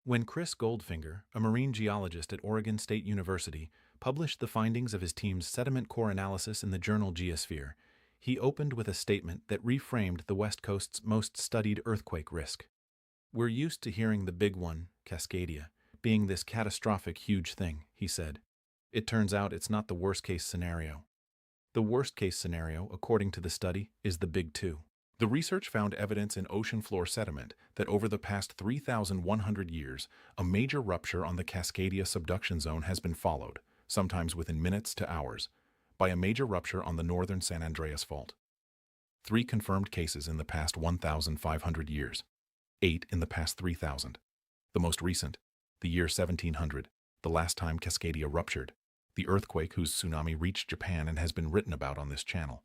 When Chris Goldfinger, a marine geologist at Oregon State University, published the findings of his team's sediment core analysis in the journal Geosphere, he opened with a statement that reframed the West Coast's most studied earthquake risk. "We're used to hearing the big one, Cascadia, being this catastrophic huge thing," he said. "It turns out it's not the worst-case scenario. The worst-case scenario, according to the study, is the Big Two." The research found evidence in ocean floor sediment that over the past 3,100 years, a major rupture on the Cascadia subduction zone has been followed, sometimes within minutes to hours, by a major rupture on the northern San Andreas fault. 3 confirmed cases in the past 1,500 years. 8 in the past 3,000. The most recent, the year 1700, the last time Cascadia ruptured, the earthquake whose tsunami reached Japan and has been written about on this channel.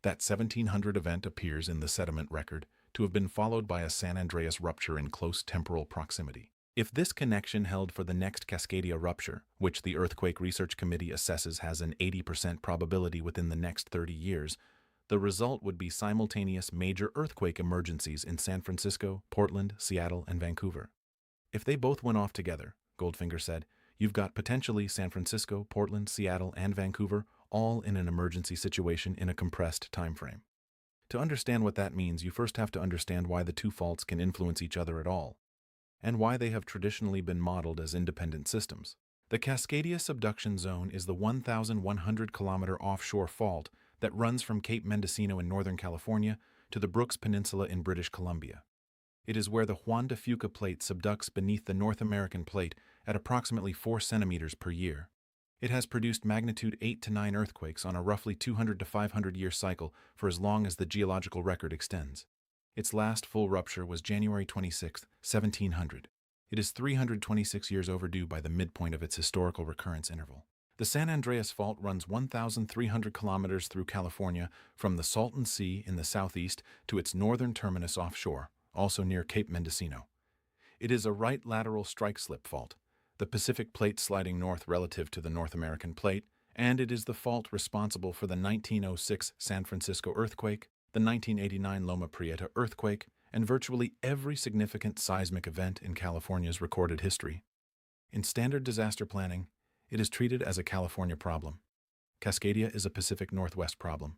That 1700 event appears in the sediment record to have been followed by a San Andreas rupture in close temporal proximity. If this connection held for the next Cascadia rupture, which the Earthquake Research Committee assesses has an 80% probability within the next 30 years, the result would be simultaneous major earthquake emergencies in San Francisco, Portland, Seattle, and Vancouver. If they both went off together, Goldfinger said, you've got potentially San Francisco, Portland, Seattle, and Vancouver all in an emergency situation in a compressed time frame. To understand what that means, you first have to understand why the two faults can influence each other at all, and why they have traditionally been modeled as independent systems. The Cascadia subduction zone is the 1,100-kilometer offshore fault that runs from Cape Mendocino in Northern California to the Brooks Peninsula in British Columbia. It is where the Juan de Fuca plate subducts beneath the North American plate at approximately 4 centimeters per year. It has produced magnitude 8 to 9 earthquakes on a roughly 200 to 500-year cycle for as long as the geological record extends. Its last full rupture was January 26, 1700. It is 326 years overdue by the midpoint of its historical recurrence interval. The San Andreas Fault runs 1,300 kilometers through California from the Salton Sea in the southeast to its northern terminus offshore, also near Cape Mendocino. It is a right lateral strike-slip fault, the Pacific plate sliding north relative to the North American plate, and it is the fault responsible for the 1906 San Francisco earthquake, the 1989 Loma Prieta earthquake, and virtually every significant seismic event in California's recorded history. In standard disaster planning, it is treated as a California problem. Cascadia is a Pacific Northwest problem.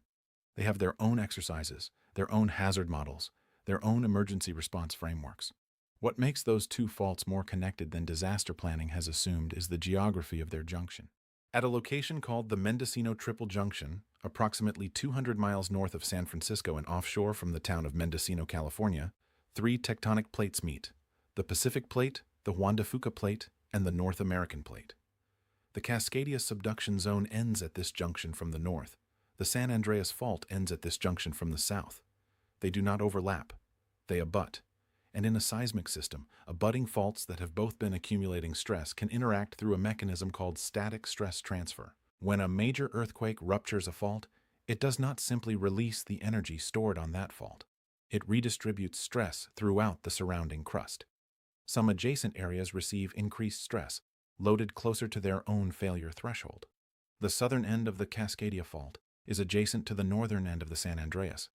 They have their own exercises, their own hazard models, their own emergency response frameworks. What makes those two faults more connected than disaster planning has assumed is the geography of their junction. At a location called the Mendocino Triple Junction, approximately 200 miles north of San Francisco and offshore from the town of Mendocino, California, 3 tectonic plates meet: the Pacific Plate, the Juan de Fuca Plate, and the North American Plate. The Cascadia subduction zone ends at this junction from the north. The San Andreas Fault ends at this junction from the south. They do not overlap. They abut. And in a seismic system, abutting faults that have both been accumulating stress can interact through a mechanism called static stress transfer. When a major earthquake ruptures a fault, it does not simply release the energy stored on that fault. It redistributes stress throughout the surrounding crust. Some adjacent areas receive increased stress, loaded closer to their own failure threshold. The southern end of the Cascadia Fault is adjacent to the northern end of the San Andreas.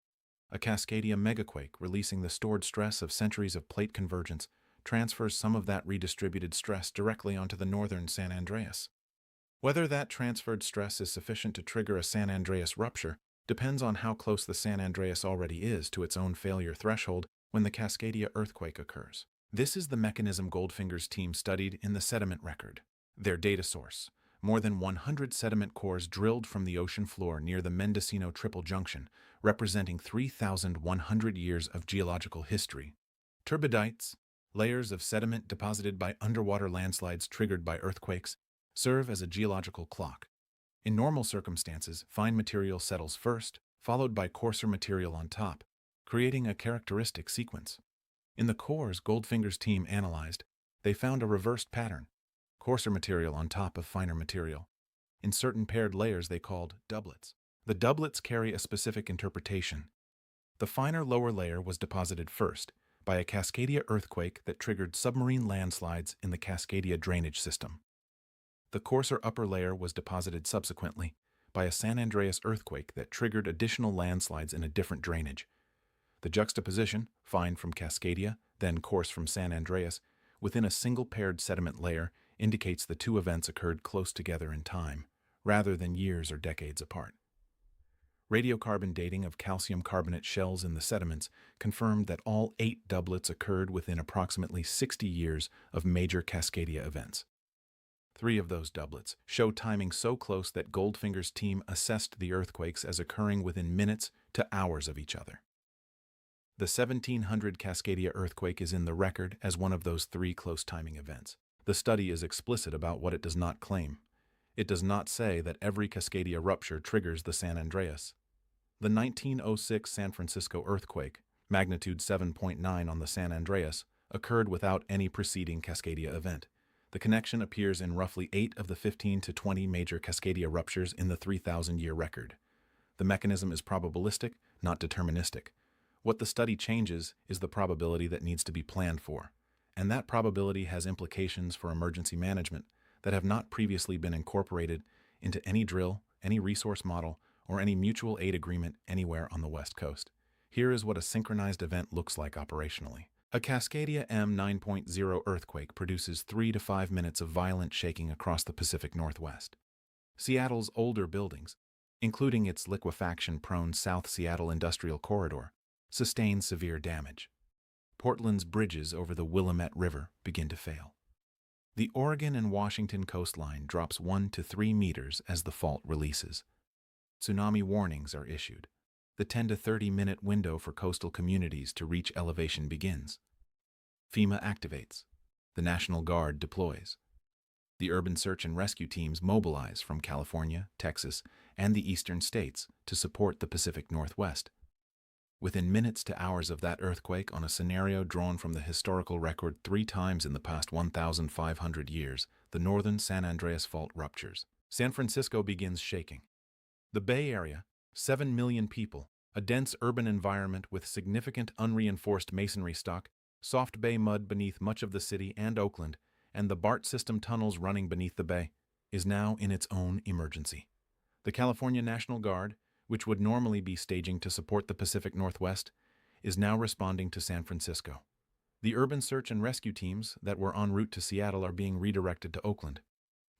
A Cascadia megaquake releasing the stored stress of centuries of plate convergence transfers some of that redistributed stress directly onto the northern San Andreas. Whether that transferred stress is sufficient to trigger a San Andreas rupture depends on how close the San Andreas already is to its own failure threshold when the Cascadia earthquake occurs. This is the mechanism Goldfinger's team studied in the sediment record. Their data source: more than 100 sediment cores drilled from the ocean floor near the Mendocino Triple Junction, representing 3,100 years of geological history. Turbidites, layers of sediment deposited by underwater landslides triggered by earthquakes, serve as a geological clock. In normal circumstances, fine material settles first, followed by coarser material on top, creating a characteristic sequence. In the cores Goldfinger's team analyzed, they found a reversed pattern: coarser material on top of finer material. In certain paired layers they called doublets. The doublets carry a specific interpretation. The finer lower layer was deposited first by a Cascadia earthquake that triggered submarine landslides in the Cascadia drainage system. The coarser upper layer was deposited subsequently by a San Andreas earthquake that triggered additional landslides in a different drainage. The juxtaposition, fine from Cascadia, then coarse from San Andreas, within a single paired sediment layer indicates the two events occurred close together in time, rather than years or decades apart. Radiocarbon dating of calcium carbonate shells in the sediments confirmed that all 8 doublets occurred within approximately 60 years of major Cascadia events. 3 of those doublets show timing so close that Goldfinger's team assessed the earthquakes as occurring within minutes to hours of each other. The 1700 Cascadia earthquake is in the record as one of those 3 close timing events. The study is explicit about what it does not claim. It does not say that every Cascadia rupture triggers the San Andreas. The 1906 San Francisco earthquake, magnitude 7.9 on the San Andreas, occurred without any preceding Cascadia event. The connection appears in roughly 8 of the 15 to 20 major Cascadia ruptures in the 3,000-year record. The mechanism is probabilistic, not deterministic. What the study changes is the probability that needs to be planned for, and that probability has implications for emergency management that have not previously been incorporated into any drill, any resource model, or any mutual aid agreement anywhere on the West Coast. Here is what a synchronized event looks like operationally. A Cascadia M9.0 earthquake produces 3 to 5 minutes of violent shaking across the Pacific Northwest. Seattle's older buildings, including its liquefaction-prone South Seattle Industrial Corridor, sustain severe damage. Portland's bridges over the Willamette River begin to fail. The Oregon and Washington coastline drops 1 to 3 meters as the fault releases. Tsunami warnings are issued. The 10 to 30-minute window for coastal communities to reach elevation begins. FEMA activates. The National Guard deploys. The urban search and rescue teams mobilize from California, Texas, and the eastern states to support the Pacific Northwest. Within minutes to hours of that earthquake, on a scenario drawn from the historical record 3 times in the past 1,500 years, the northern San Andreas Fault ruptures. San Francisco begins shaking. The Bay Area, 7 million people, a dense urban environment with significant unreinforced masonry stock, soft bay mud beneath much of the city and Oakland, and the BART system tunnels running beneath the bay, is now in its own emergency. The California National Guard, which would normally be staging to support the Pacific Northwest, is now responding to San Francisco. The urban search and rescue teams that were en route to Seattle are being redirected to Oakland.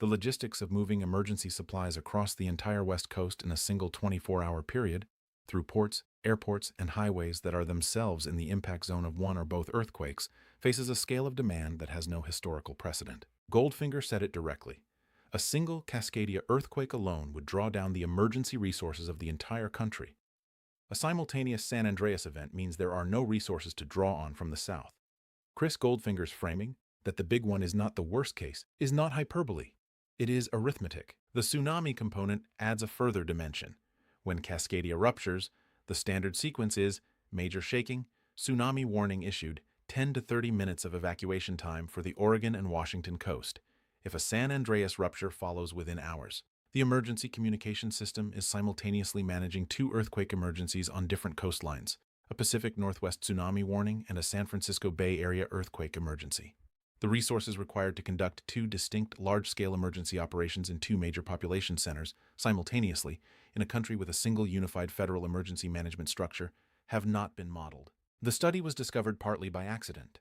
The logistics of moving emergency supplies across the entire West Coast in a single 24-hour period, through ports, airports, and highways that are themselves in the impact zone of one or both earthquakes, faces a scale of demand that has no historical precedent. Goldfinger said it directly. A single Cascadia earthquake alone would draw down the emergency resources of the entire country. A simultaneous San Andreas event means there are no resources to draw on from the south. Chris Goldfinger's framing, that the big one is not the worst case, is not hyperbole. It is arithmetic. The tsunami component adds a further dimension. When Cascadia ruptures, the standard sequence is major shaking, tsunami warning issued, 10 to 30 minutes of evacuation time for the Oregon and Washington coast. If a San Andreas rupture follows within hours, the emergency communication system is simultaneously managing 2 earthquake emergencies on different coastlines, a Pacific Northwest tsunami warning and a San Francisco Bay Area earthquake emergency. The resources required to conduct 2 distinct large-scale emergency operations in 2 major population centers simultaneously in a country with a single unified federal emergency management structure have not been modeled. The study was discovered partly by accident.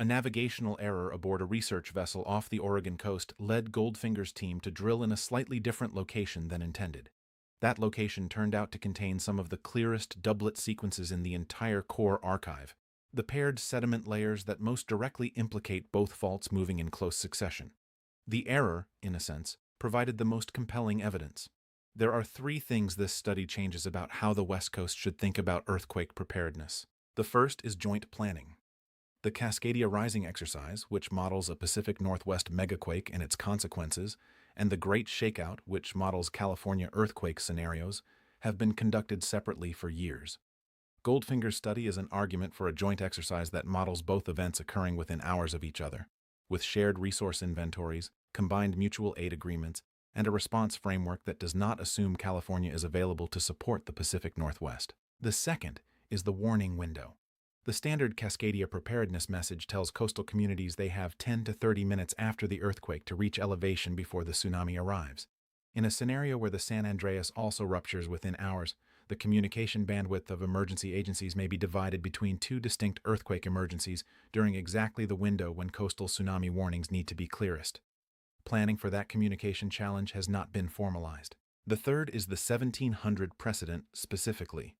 A navigational error aboard a research vessel off the Oregon coast led Goldfinger's team to drill in a slightly different location than intended. That location turned out to contain some of the clearest doublet sequences in the entire core archive, the paired sediment layers that most directly implicate both faults moving in close succession. The error, in a sense, provided the most compelling evidence. There are 3 things this study changes about how the West Coast should think about earthquake preparedness. The first is joint planning. The Cascadia Rising exercise, which models a Pacific Northwest megaquake and its consequences, and the Great Shakeout, which models California earthquake scenarios, have been conducted separately for years. Goldfinger's study is an argument for a joint exercise that models both events occurring within hours of each other, with shared resource inventories, combined mutual aid agreements, and a response framework that does not assume California is available to support the Pacific Northwest. The second is the warning window. The standard Cascadia preparedness message tells coastal communities they have 10 to 30 minutes after the earthquake to reach elevation before the tsunami arrives. In a scenario where the San Andreas also ruptures within hours, The communication bandwidth of emergency agencies may be divided between two distinct earthquake emergencies during exactly the window when coastal tsunami warnings need to be clearest. Planning for that communication challenge has not been formalized. The third is the 1700 precedent specifically.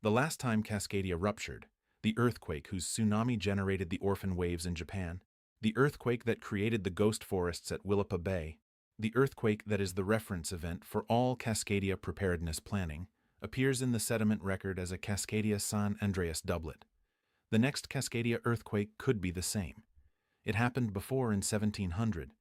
The last time Cascadia ruptured, the earthquake whose tsunami generated the orphan waves in Japan, the earthquake that created the ghost forests at Willapa Bay, the earthquake that is the reference event for all Cascadia preparedness planning, appears in the sediment record as a Cascadia San Andreas doublet. The next Cascadia earthquake could be the same. It happened before in 1700.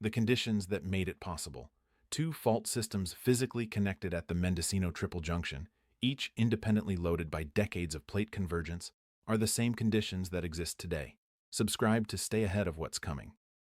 The conditions that made it possible. Two fault systems physically connected at the Mendocino Triple Junction, each independently loaded by decades of plate convergence, are the same conditions that exist today. Subscribe to stay ahead of what's coming.